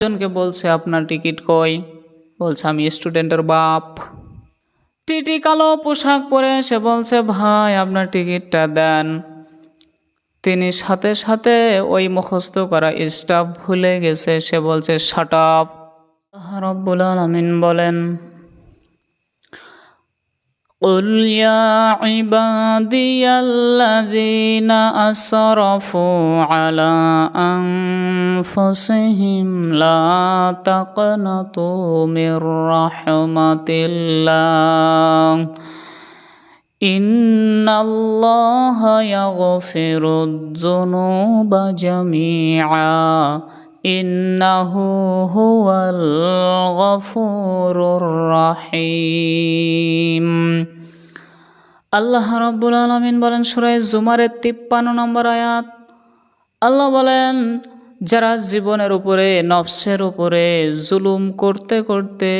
জনকে বলছে আপনার টিকিট কই, বলছে আমি স্টুডেন্টের বাপ। টিটি কালো পোশাক পরে সে বলছে ভাই আপনার টিকিটটা দেন। তিনি সাথে সাথে ওই মুখস্থ করা স্টাফ ভুলে গেছে, সে বলছে শাট আপ। আল্লাহ রাব্বুল আলামিন বলেন قل يا عبادي الذين أسرفوا على أنفسهم لا تقنطوا من رحمة الله إن الله يغفر الذنوب جميعا إنه هو الغفور الرحيم। আল্লাহ রাব্বুল আলামিন বলেন সূরা জুমারের 53 নম্বর আয়াত, আল্লাহ বলেন যারা জীবনের উপরে নফসের উপরে জুলুম করতে করতে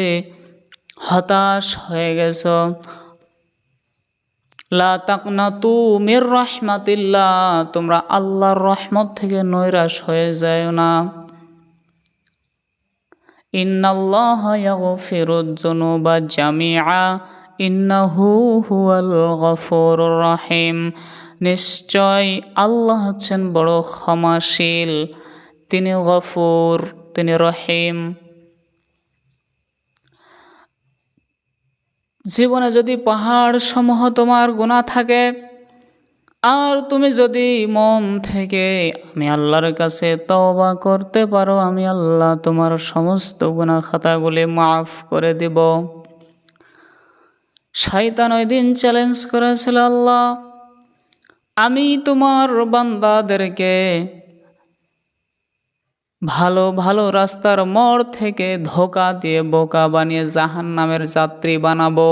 হতাশ হয়ে গেছ, লা তাকনাতু মির রাহমাতিল্লাহ, তোমরা আল্লাহর রহমত থেকে নৈরাশ হয়ে যায় না। ইন্নাল্লাহা ইয়াগফিরুয যুনুবা জামিআ ইন্নাহু হুয়াল গফুরুর রহিম, নিশ্চয় আল্লাহ হচ্ছেন বড় ক্ষমাশীল, তিনি গফুর, তিনি রহিম। জীবনে যদি পাহাড় সমূহ তোমার গুনাহ থাকে আর তুমি যদি মন থেকে আমি আল্লাহর কাছে তওবা করতে পারো, আমি আল্লাহ তোমার সমস্ত গুনাহ খাতাগুলি মাফ করে দেব। শয়তান ওই দিন চ্যালেঞ্জ করেছিল, আল্লাহ আমি তোমার বান্দাদেরকে ভালো ভালো রাস্তার মোড় থেকে ধোঁকা দিয়ে বোকা বানিয়ে জাহান্নামের যাত্রী বানাবো।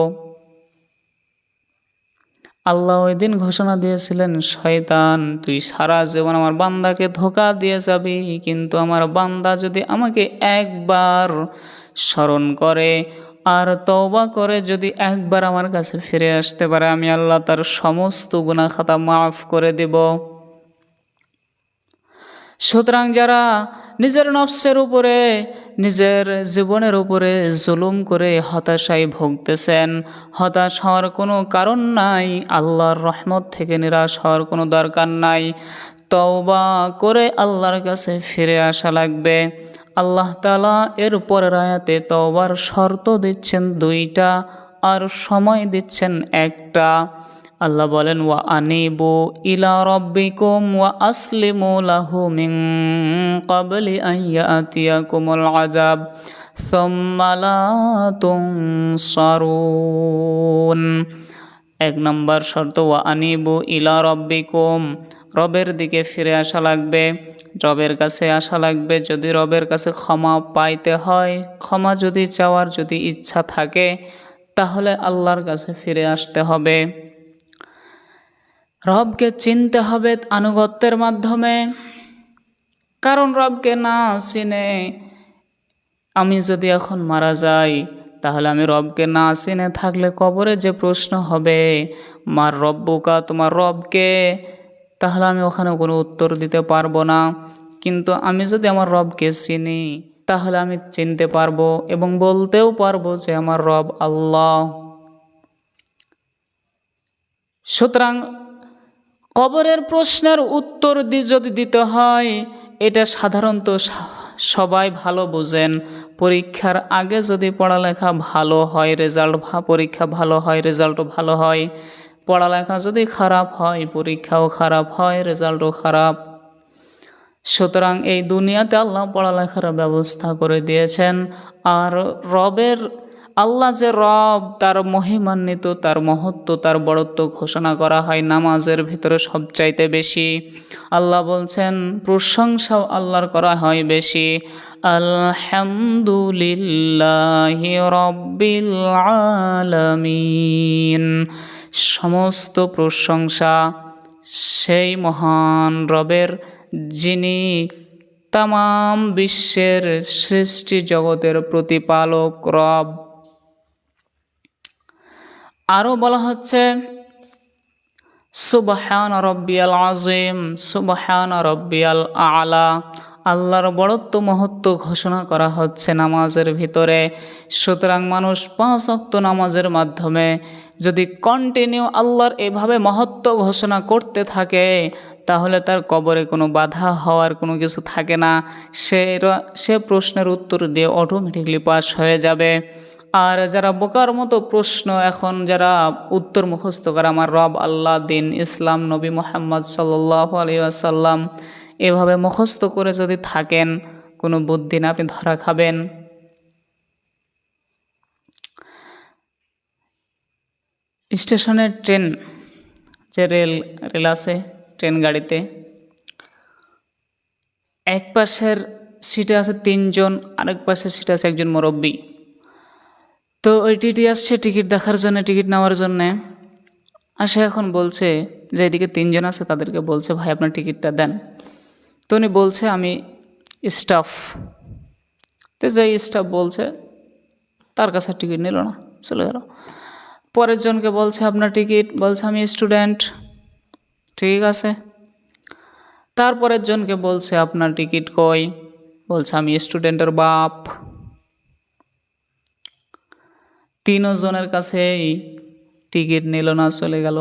আল্লাহ ওই দিন ঘোষণা দিয়েছিলেন, শয়তান তুই সারা জীবন আমার বান্দাকে ধোঁকা দিয়ে যাবি, কিন্তু আমার বান্দা যদি আমাকে একবার স্মরণ করে আর তওবা করে যদি একবার আমার কাছে ফিরে আসতে পারে, আমি আল্লাহ তার সমস্ত গুনাহ খাতা মাফ করে দেব। সুতরাং যারা নিজের নফসের উপরে নিজের জীবনের উপরে জুলুম করে হতাশায় ভুগতেছেন, হতাশ হওয়ার কোনো কারণ নাই, আল্লাহর রহমত থেকে নিরাশ হওয়ার কোনো দরকার নাই, তওবা করে আল্লাহর কাছে ফিরে আসা লাগবে। আল্লাহ তাআলা এর পরের আয়াতে তওবার শর্ত দিচ্ছেন 2টা আর সময় দিচ্ছেন 1টা। আল্লাহ বলেন ওয়া আনিবু ইলা রাব্বিকুম ওয়া আসলিমু লাহু মিন ক্বাবলি আন ইয়াতিয়াকুমুল আযাব সুম্মা লা তুনসারুন। 1 নম্বর শর্ত ওয়া আনিবু ইলা রাব্বিকুম, রবের দিকে ফিরে আসা লাগবে, রবের কাছে আসা লাগবে। যদি রবের কাছে ক্ষমা পাইতে হয়, ক্ষমা যদি চাওয়ার যদি ইচ্ছা থাকে, তাহলে আল্লাহর কাছে ফিরে আসতে হবে। রবকে চিনতে হবে আনুগত্যের মাধ্যমে, কারণ রবকে না চিনে আমি যদি এখন মারা যাই, তাহলে আমি রবকে না চিনে থাকলে কবরে যে প্রশ্ন হবে মার রব্বুকা, তোমার রবকে, তাহলে আমি ওখানে কোনো উত্তর দিতে পারবো না। কিন্তু আমি যদি আমার রবকে চিনি, তাহলে আমি চিনতে পারবো এবং বলতেও পারবো যে আমার রব আল্লাহ। সুতরাং কবরের প্রশ্নের উত্তর যদি দিতে হয়, এটা সাধারণত সবাই ভালো বোঝেন। পরীক্ষার আগে যদি পড়ালেখা ভালো হয়, পরীক্ষা ভালো হয়, রেজাল্টও ভালো হয়। পড়ালেখা যদি খারাপ হয়, পরীক্ষাও খারাপ হয়, রেজাল্টও খারাপ। সুতরাং এই দুনিয়াতে আল্লাহ পড়ালেখার ব্যবস্থা করে দিয়েছেন। আর আল্লাহ যে রব, তার মহিমান্বিত, তার মহত্ব, তার বড়ত্ব ঘোষণা করা হয় নামাজের ভিতরে সবচাইতে বেশি। আল্লাহ বলছেন প্রশংসাও আল্লাহর করা হয় বেশি। আলহামদুলিল্লাহি রাব্বিল আলামিন, সমস্ত প্রশংসা সেই মহান রবের, যিনি তামাম বিশ্বের সৃষ্টি জগতের প্রতিপালক রব। আরও বলা হচ্ছে সুবহান রব্বিয়াল আযীম, সুবহান রব্বিয়াল আ'লা, আল্লাহর বড়ত্ব মহত্ব ঘোষণা করা হচ্ছে নামাজের ভিতরে। সুতরাং মানুষ 5 ওয়াক্ত নামাজের মাধ্যমে যদি কন্টিনিউ আল্লাহর এভাবে মহত্ব ঘোষণা করতে থাকে, তাহলে তার কবরে কোনো বাধা হওয়ার কোনো কিছু থাকে না। সে প্রশ্নের উত্তর দিয়ে অটোমেটিকলি পাস হয়ে যাবে। আর যারা বোকার মতো প্রশ্ন এখন যারা উত্তর মুখস্থ করে, আমার রব আল্লাহ, দিন ইসলাম, নবী মুহাম্মদ সাল্লাল্লাহু আলাইহি ওয়াসাল্লাম, এভাবে মুখস্থ করে যদি থাকেন, কোনো বুদ্ধি না, আপনি ধরা খাবেন। স্টেশনের ট্রেন, যে রেল আছে, ট্রেন গাড়িতে এক পাশের সিটে আছে 3 জন, আরেক পাশের সিটে আছে একজন মুরব্বী। তো ওই টিটি আসছে টিকিট দেখার জন্য, টিকিট নেওয়ার জন্যে আসে। এখন বলছে যে এদিকে 3 জন আছে, তাদেরকে বলছে ভাই আপনার টিকিটটা দেন। তো উনি বলছে আমি স্টাফ। তো যে স্টাফ বলছে, তার কাছে টিকিট নিল না, চলে গেল। পরের জনকে বলছে আপনার টিকিট, বলছে আমি স্টুডেন্ট। ঠিক আছে। তারপরের জনকে বলছে আপনার টিকিট কই, বলছে আমি স্টুডেন্টের বাপ। 3 জনের কাছেই টিকিট নিল না, চলে গেল।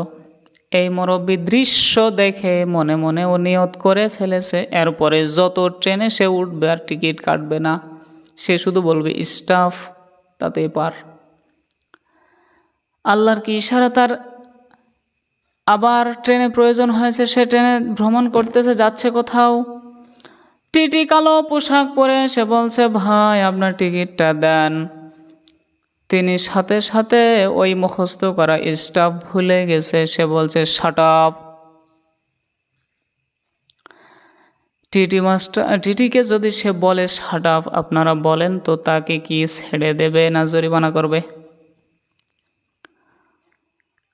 এই মুরব্বী দৃশ্য দেখে মনে মনে ও নিয়ত করে ফেলেছে, এরপরে যত ট্রেনে সে উঠবে আর টিকিট কাটবে না, সে শুধু বলবে স্টাফ, তাতেই পার। আল্লাহর কি ইশারা, তার আবার ট্রেনে প্রয়োজন হয়েছে, সে ট্রেনে ভ্রমণ করতেছে, যাচ্ছে কোথাও। টিটি কালো পোশাক পরে সে বলছে ভাই আপনার টিকিটটা দেন। তিনি সাথে সাথে ওই মুখস্থ করা স্টাফ ভুলে গেছে, সে বলছে শাট আপ। টিটিকে যদি সে বলে শাট আপ, আপনারা বলেন তো তাকে কি ছেড়ে দেবে না জরিমানা করবে?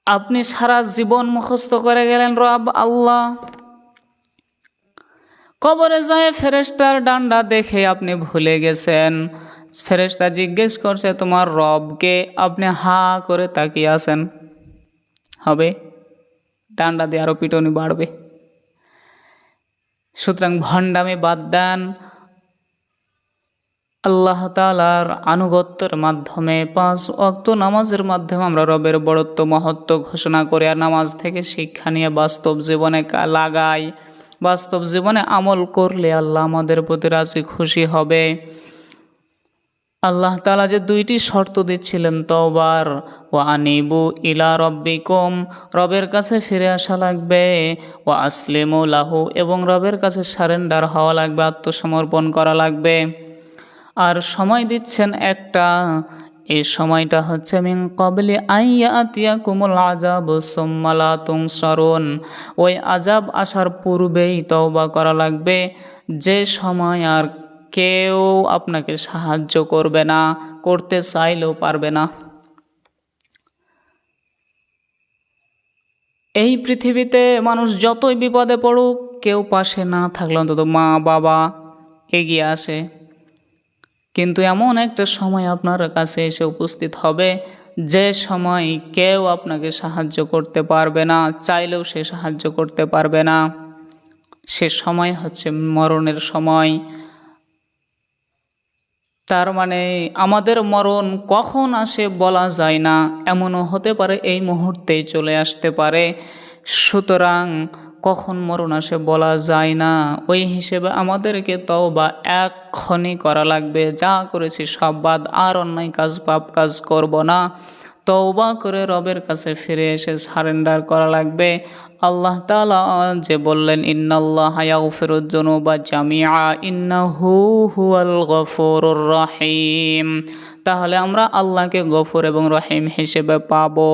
আপনি সারা জীবন মুখস্থ করে গেলেন রব আল্লাহ, কবরে যায় ফেরেশতার ডান্ডা দেখে আপনি ভুলে গেছেন। ফেরেশতা জিজ্ঞেস করছে তোমার রবকে, আপনি হা করে তাকিয়ে আছেন। হবে? ডান্ডা দিয়ে আরো পিটনি বাড়বে। সুতরাং ভণ্ডামি বাদ দেন। আল্লাহ তাআলার আনুগত্যের মাধ্যমে 5 ওয়াক্ত নামাজের মাধ্যমে আমরা রবের বড়ত্ব মহত্ব ঘোষণা করে আর নামাজ থেকে শিক্ষা নিয়ে বাস্তব জীবনে লাগাই। বাস্তব জীবনে আমল করলে আল্লাহ আমাদের প্রতি রাজি খুশি হবে। আল্লাহ তাআলা যে 2টি শর্ত দিচ্ছিলেন তওবার, ওয়া আনিবু ইলা রব্বিকুম, রবের কাছে ফিরে আসা লাগবে, ওয়া আসলিমু লাহু, এবং রবের কাছে সারেন্ডার হওয়া লাগবে, আত্মসমর্পণ করা লাগবে। আর সময় দিচ্ছেন একটা, এই সময়টা হচ্ছে মিন ক্বাবলি আইয়াতিয়াকুমুল আযাব সুম্মা লা তুনসারুন, ওই আযাব আসার পূর্বেই তওবা করা লাগবে, যে সময় আর কেউ আপনাকে সাহায্য করবে না, করতে চাইলেও পারবে না। এই পৃথিবীতে মানুষ যতই বিপদে পড়ুক, কেউ পাশে না থাকলে অন্তত মা বাবা এগিয়ে আসে। কিন্তু এমন একটা সময় আপনার কাছে এসে উপস্থিত হবে, যে সময় কেউ আপনাকে সাহায্য করতে পারবে না, চাইলেও সে সাহায্য করতে পারবে না। সে সময় হচ্ছে মরণের সময়। তার মানে আমাদের মরণ কখন আসে বলা যায় না, এমনও হতে পারে এই মুহূর্তেই চলে আসতে পারে। সুতরাং কখন মরণ আসে বলা যায় না, ওই হিসেবে আমাদেরকে তওবা এক্ষুনি করা লাগবে। যা করেছি সব বাদ, আর অন্যায় কাজ পাপ কাজ করব না। তওবা করে রবের কাছে ফিরে এসে সারেন্ডার করা লাগবে। আল্লাহ তাআলা যে বললেন ইন্নাল্লাহা ইয়াগফিরুয যুনুবা জামিআ ইন্নাহু হুয়াল গফুরুর রহিম, তাহলে আমরা আল্লাহকে গফুর এবং রহিম হিসেবে পাবো।